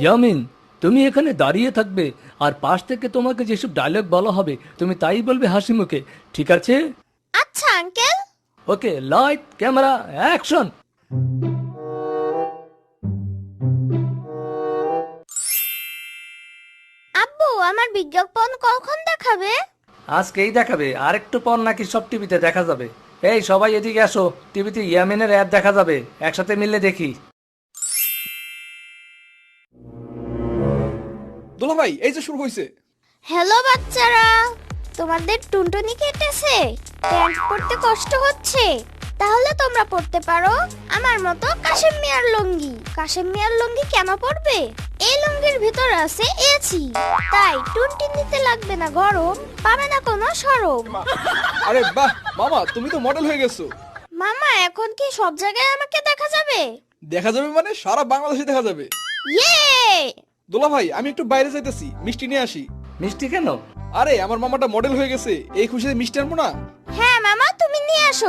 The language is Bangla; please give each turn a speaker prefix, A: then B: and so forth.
A: ইয়ামিন, তুমি এখানে দাঁড়িয়ে থাকবে আর পাশ থেকে তোমাকে যেসব ডায়লগ বলা হবে তুমি তাই বলবে হাসি মুখে, ঠিক আছে?
B: আচ্ছা আঙ্কেল।
A: ওকে, লাইট ক্যামেরা অ্যাকশন।
B: আব্বু, আমার বিজ্ঞাপন কখন দেখাবে?
A: আজকেই দেখাবে, আর একটু পর নাকি সব টিভিতে দেখা যাবে। এই সবাই এদিকে আসো, টিভিতে ইয়ামিনের অ্যাড দেখা যাবে, একসাথে মিললে দেখি।
C: দুলা ভাই, এই যে শুরু হয়েছে।
B: হ্যালো বাচ্চারা, তোমাদের টুনটুনি কেটেছে? প্যান্ট পরতে কষ্ট হচ্ছে? তাহলে তোমরা পড়তে পারো আমার মতো কাশেম মিয়ার লুঙ্গি। কাশেম মিয়ার লুঙ্গি কেন পরবে? এই লুঙ্গির ভিতর আছে এসি, তাই টুনটুন নিতে লাগবে না গরম, পাবে না কোনো সরম।
C: আরে বাহ মামা, তুমি তো মডেল হয়ে গেছো।
B: মামা, এখন কি সব জায়গায় আমাকে দেখা যাবে?
C: দেখা যাবে মানে সারা বাংলাদেশে দেখা যাবে।
B: ইয়ে!
C: দুলা ভাই, আমি একটু বাইরে যাইতেছি, মিষ্টি নিয়ে আসি।
A: মিষ্টি কেন?
C: আরে আমার মামাটা মডেল হয়ে গেছে, এই খুশিতে মিষ্টি আনবো না?
B: হ্যাঁ মামা, তুমি নিয়ে আসো,